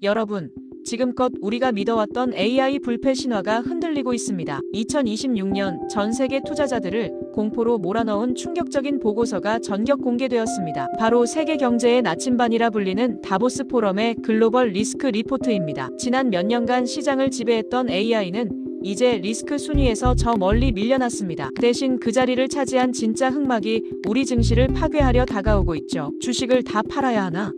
여러분, 지금껏 우리가 믿어왔던 AI 불패 신화가 흔들리고 있습니다. 2026년 전 세계 투자자들을 공포로 몰아넣은 충격적인 보고서가 전격 공개되었습니다. 바로 세계 경제의 나침반이라 불리는 다보스 포럼의 글로벌 리스크 리포트입니다. 지난 몇 년간 시장을 지배했던 AI는 이제 리스크 순위에서 저 멀리 밀려났습니다. 대신 그 자리를 차지한 진짜 흑막이 우리 증시를 파괴하려 다가오고 있죠. 주식을 다 팔아야 하나?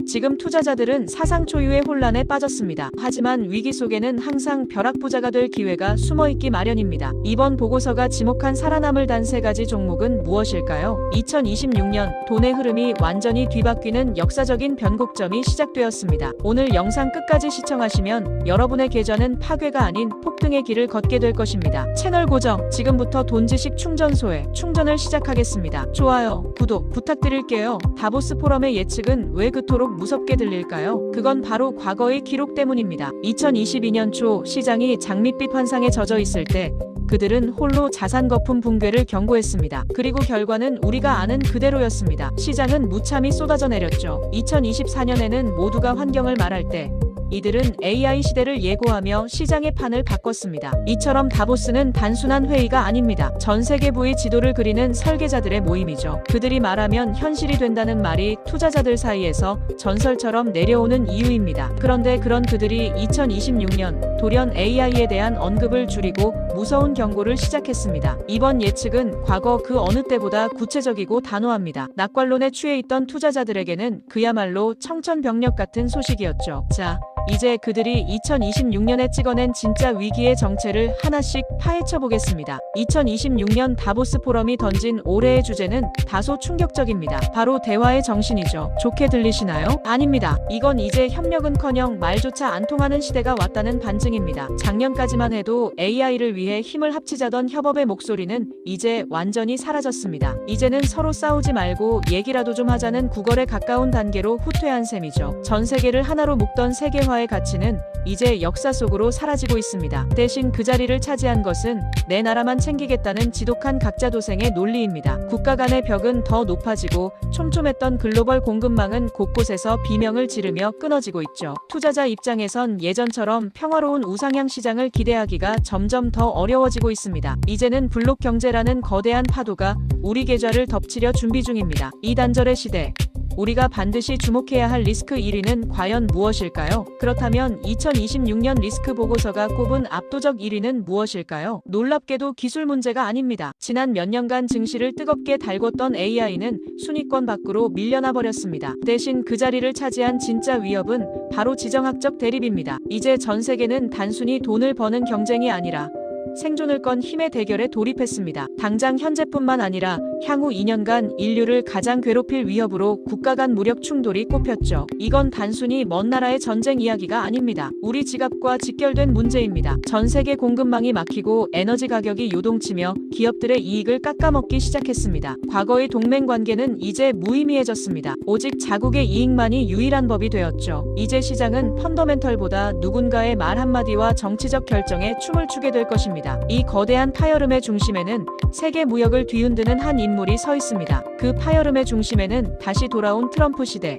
지금 투자자들은 사상 초유의 혼란에 빠졌습니다. 하지만 위기 속에는 항상 벼락부자가 될 기회가 숨어있기 마련입니다. 이번 보고서가 지목한 살아남을 단 3가지 종목은 무엇일까요? 2026년 돈의 흐름이 완전히 뒤바뀌는 역사적인 변곡점이 시작되었습니다. 오늘 영상 끝까지 시청하시면 여러분의 계좌는 파괴가 아닌 폭등의 길을 걷게 될 것입니다. 채널 고정, 지금부터 돈지식 충전소에 충전을 시작하겠습니다. 좋아요, 구독 부탁드릴게요. 다보스 포럼의 예측은 왜 그토록 무섭게 들릴까요? 그건 바로 과거의 기록 때문입니다. 2022년 초 시장이 장밋빛 환상에 젖어 있을 때 그들은 홀로 자산 거품 붕괴를 경고했습니다. 그리고 결과는 우리가 아는 그대로였습니다. 시장은 무참히 쏟아져 내렸죠. 2024년에는 모두가 환경을 말할 때 이들은 AI 시대를 예고하며 시장의 판을 바꿨습니다. 이처럼 다보스는 단순한 회의가 아닙니다. 전 세계 부의 지도를 그리는 설계자들의 모임이죠. 그들이 말하면 현실이 된다는 말이 투자자들 사이에서 전설처럼 내려오는 이유입니다. 그런데 그런 그들이 2026년 돌연 AI에 대한 언급을 줄이고 무서운 경고를 시작했습니다. 이번 예측은 과거 그 어느 때보다 구체적이고 단호합니다. 낙관론에 취해 있던 투자자들에게는 그야말로 청천벽력 같은 소식이었죠. 자, 이제 그들이 2026년에 찍어낸 진짜 위기의 정체를 하나씩 파헤쳐 보겠습니다. 2026년 다보스 포럼이 던진 올해의 주제는 다소 충격적입니다. 바로 대화의 정신이죠. 좋게 들리시나요? 아닙니다. 이건 이제 협력은커녕 말조차 안 통하는 시대가 왔다는 반증입니다. 작년까지만 해도 AI를 위해 힘을 합치자던 협업의 목소리는 이제 완전히 사라졌습니다. 이제는 서로 싸우지 말고 얘기라도 좀 하자는 구걸에 가까운 단계로 후퇴한 셈이죠. 전 세계를 하나로 묶던 세계화 의 가치는 이제 역사 속으로 사라지고 있습니다. 대신 그 자리를 차지한 것은 내 나라만 챙기겠다는 지독한 각자도생의 논리입니다. 국가 간의 벽은 더 높아지고 촘촘했던 글로벌 공급망은 곳곳에서 비명을 지르며 끊어지고 있죠. 투자자 입장에선 예전처럼 평화로운 우상향 시장을 기대하기가 점점 더 어려워지고 있습니다. 이제는 블록 경제라는 거대한 파도가 우리 계좌를 덮치려 준비 중입니다. 이 단절의 시대, 우리가 반드시 주목해야 할 리스크 1위는 과연 무엇일까요? 그렇다면 2026년 리스크 보고서가 꼽은 압도적 1위는 무엇일까요? 놀랍게도 기술 문제가 아닙니다. 지난 몇 년간 증시를 뜨겁게 달궜던 AI는 순위권 밖으로 밀려나 버렸습니다. 대신 그 자리를 차지한 진짜 위협은 바로 지정학적 대립입니다. 이제 전 세계는 단순히 돈을 버는 경쟁이 아니라 생존을 건 힘의 대결에 돌입했습니다. 당장 현재뿐만 아니라 향후 2년간 인류를 가장 괴롭힐 위협으로 국가 간 무력 충돌이 꼽혔죠. 이건 단순히 먼 나라의 전쟁 이야기가 아닙니다. 우리 지갑과 직결된 문제입니다. 전 세계 공급망이 막히고 에너지 가격이 요동치며 기업들의 이익을 깎아먹기 시작했습니다. 과거의 동맹 관계는 이제 무의미해졌습니다. 오직 자국의 이익만이 유일한 법이 되었죠. 이제 시장은 펀더멘털보다 누군가의 말 한마디와 정치적 결정에 춤을 추게 될 것입니다. 이 거대한 파열음의 중심에는 세계 무역을 뒤흔드는 한 인물이 서 있습니다. 그 파열음의 중심에는 다시 돌아온 트럼프 시대,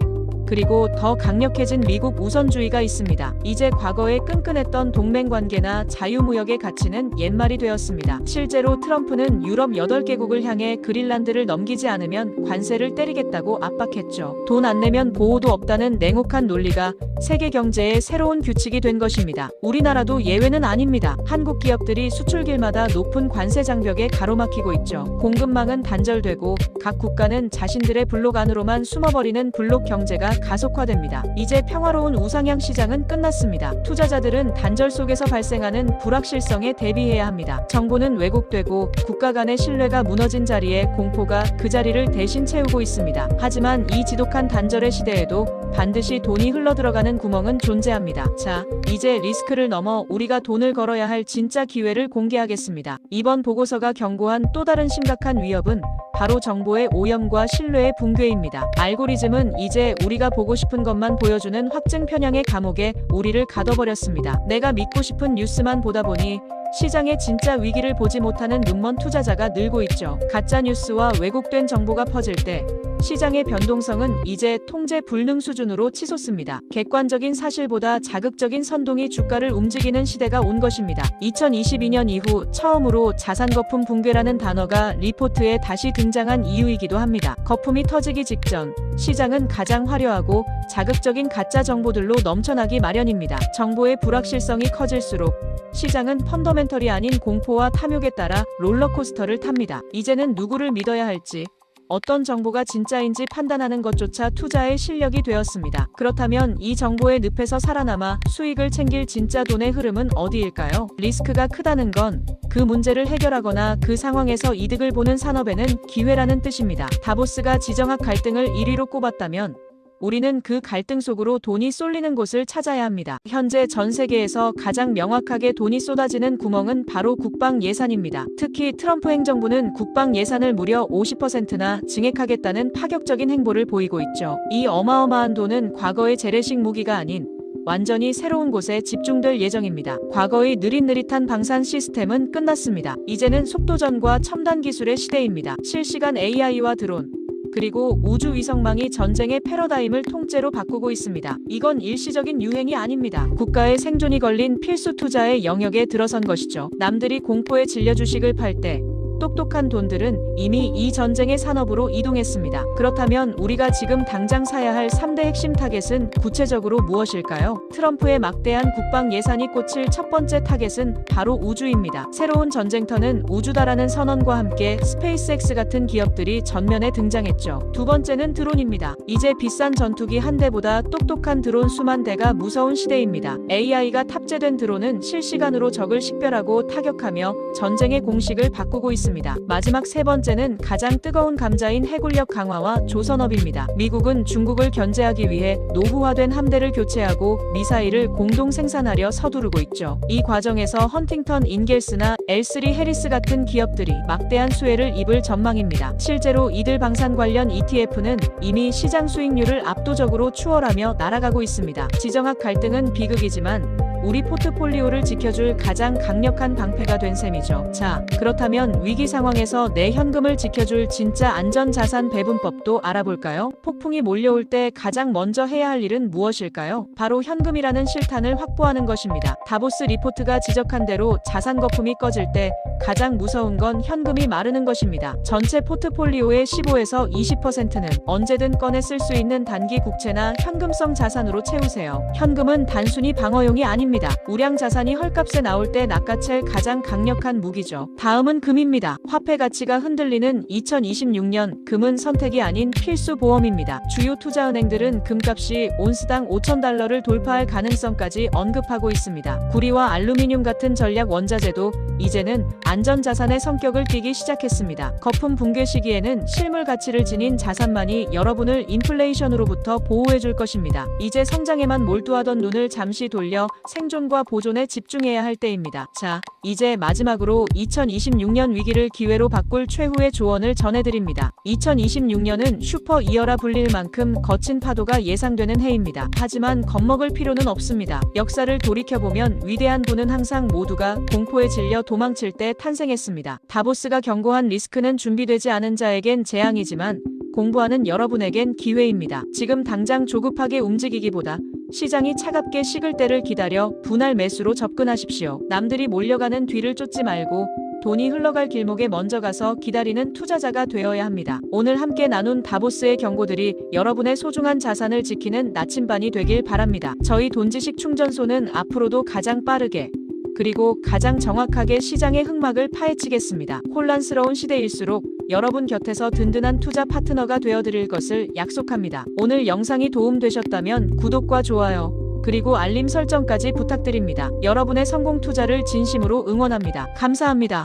그리고 더 강력해진 미국 우선주의가 있습니다. 이제 과거에 끈끈했던 동맹관계나 자유무역의 가치는 옛말이 되었습니다. 실제로 트럼프는 유럽 8개국을 향해 그린란드를 넘기지 않으면 관세를 때리겠다고 압박했죠. 돈 안 내면 보호도 없다는 냉혹한 논리가 세계 경제의 새로운 규칙이 된 것입니다. 우리나라도 예외는 아닙니다. 한국 기업들이 수출길마다 높은 관세 장벽에 가로막히고 있죠. 공급망은 단절되고 각 국가는 자신들의 블록 안으로만 숨어버리는 블록 경제가 가속화됩니다. 이제 평화로운 우상향 시장은 끝났습니다. 투자자들은 단절 속에서 발생하는 불확실성에 대비해야 합니다. 정보는 왜곡되고 국가 간의 신뢰가 무너진 자리에 공포가 그 자리를 대신 채우고 있습니다. 하지만 이 지독한 단절의 시대에도 반드시 돈이 흘러들어가는 구멍은 존재합니다. 자, 이제 리스크를 넘어 우리가 돈을 걸어야 할 진짜 기회를 공개하겠습니다. 이번 보고서가 경고한 또 다른 심각한 위협은 바로 정보의 오염과 신뢰의 붕괴입니다. 알고리즘은 이제 우리가 보고 싶은 것만 보여주는 확증 편향의 감옥에 우리를 가둬버렸습니다. 내가 믿고 싶은 뉴스만 보다 보니 시장의 진짜 위기를 보지 못하는 눈먼 투자자가 늘고 있죠. 가짜 뉴스와 왜곡된 정보가 퍼질 때 시장의 변동성은 이제 통제 불능 수준으로 치솟습니다. 객관적인 사실보다 자극적인 선동이 주가를 움직이는 시대가 온 것입니다. 2022년 이후 처음으로 자산 거품 붕괴라는 단어가 리포트에 다시 등장한 이유이기도 합니다. 거품이 터지기 직전 시장은 가장 화려하고 자극적인 가짜 정보들로 넘쳐나기 마련입니다. 정보의 불확실성이 커질수록 시장은 펀더멘털이 아닌 공포와 탐욕에 따라 롤러코스터를 탑니다. 이제는 누구를 믿어야 할지, 어떤 정보가 진짜인지 판단하는 것조차 투자의 실력이 되었습니다. 그렇다면 이 정보의 늪에서 살아남아 수익을 챙길 진짜 돈의 흐름은 어디일까요? 리스크가 크다는 건 그 문제를 해결하거나 그 상황에서 이득을 보는 산업에는 기회라는 뜻입니다. 다보스가 지정학 갈등을 1위로 꼽았다면 우리는 그 갈등 속으로 돈이 쏠리는 곳을 찾아야 합니다. 현재 전 세계에서 가장 명확하게 돈이 쏟아지는 구멍은 바로 국방 예산입니다. 특히 트럼프 행정부는 국방 예산을 무려 50%나 증액하겠다는 파격적인 행보를 보이고 있죠. 이 어마어마한 돈은 과거의 재래식 무기가 아닌 완전히 새로운 곳에 집중될 예정입니다. 과거의 느릿느릿한 방산 시스템은 끝났습니다. 이제는 속도전과 첨단 기술의 시대입니다. 실시간 AI와 드론, 그리고 우주 위성망이 전쟁의 패러다임을 통째로 바꾸고 있습니다. 이건 일시적인 유행이 아닙니다. 국가의 생존이 걸린 필수 투자의 영역에 들어선 것이죠. 남들이 공포에 질려 주식을 팔 때 똑똑한 돈들은 이미 이 전쟁의 산업으로 이동했습니다. 그렇다면 우리가 지금 당장 사야 할 3대 핵심 타겟은 구체적으로 무엇일까요? 트럼프의 막대한 국방 예산이 꽂힐 첫 번째 타겟은 바로 우주입니다. 새로운 전쟁터는 우주다라는 선언과 함께 스페이스X 같은 기업들이 전면에 등장했죠. 두 번째는 드론입니다. 이제 비싼 전투기 한 대보다 똑똑한 드론 수만 대가 무서운 시대입니다. AI가 탑재된 드론은 실시간으로 적을 식별하고 타격하며 전쟁의 공식을 바꾸고 있습니다. 마지막 세 번째는 가장 뜨거운 감자인 해군력 강화와 조선업입니다. 미국은 중국을 견제하기 위해 노후화된 함대를 교체하고 미사일을 공동 생산하려 서두르고 있죠. 이 과정에서 헌팅턴 인겔스나 L3 해리스 같은 기업들이 막대한 수혜를 입을 전망입니다. 실제로 이들 방산 관련 ETF는 이미 시장 수익률을 압도적으로 추월하며 날아가고 있습니다. 지정학 갈등은 비극이지만 우리 포트폴리오를 지켜줄 가장 강력한 방패가 된 셈이죠. 자, 그렇다면 위기 상황에서 내 현금을 지켜줄 진짜 안전자산 배분법도 알아볼까요? 폭풍이 몰려올 때 가장 먼저 해야 할 일은 무엇일까요? 바로 현금이라는 실탄을 확보하는 것입니다. 다보스 리포트가 지적한 대로 자산 거품이 꺼질 때 가장 무서운 건 현금이 마르는 것입니다. 전체 포트폴리오의 15에서 20%는 언제든 꺼내 쓸 수 있는 단기 국채나 현금성 자산으로 채우세요. 현금은 단순히 방어용이 아닙니다. 우량 자산이 헐값에 나올 때 낚아챌 가장 강력한 무기죠. 다음은 금입니다. 화폐 가치가 흔들리는 2026년 금은 선택이 아닌 필수 보험입니다. 주요 투자은행들은 금값이 온스당 5,000달러를 돌파할 가능성까지 언급하고 있습니다. 구리와 알루미늄 같은 전략 원자재도 이제는 안전자산의 성격을 띠기 시작했습니다. 거품 붕괴 시기에는 실물 가치를 지닌 자산만이 여러분을 인플레이션으로부터 보호해줄 것입니다. 이제 성장에만 몰두하던 눈을 잠시 돌려 생존과 보존에 집중해야 할 때입니다. 자, 이제 마지막으로 2026년 위기를 기회로 바꿀 최후의 조언을 전해드립니다. 2026년은 슈퍼 이어라 불릴 만큼 거친 파도가 예상되는 해입니다. 하지만 겁먹을 필요는 없습니다. 역사를 돌이켜보면 위대한 분은 항상 모두가 공포에 질려 도망칠 때 탄생했습니다. 다보스가 경고한 리스크는 준비되지 않은 자에겐 재앙이지만 공부하는 여러분에겐 기회입니다. 지금 당장 조급하게 움직이기보다 시장이 차갑게 식을 때를 기다려 분할 매수로 접근하십시오. 남들이 몰려가는 뒤를 쫓지 말고 돈이 흘러갈 길목에 먼저 가서 기다리는 투자자가 되어야 합니다. 오늘 함께 나눈 다보스의 경고들이 여러분의 소중한 자산을 지키는 나침반이 되길 바랍니다. 저희 돈지식 충전소는 앞으로도 가장 빠르게 그리고 가장 정확하게 시장의 흑막을 파헤치겠습니다. 혼란스러운 시대일수록 여러분 곁에서 든든한 투자 파트너가 되어드릴 것을 약속합니다. 오늘 영상이 도움되셨다면 구독과 좋아요, 그리고 알림 설정까지 부탁드립니다. 여러분의 성공 투자를 진심으로 응원합니다. 감사합니다.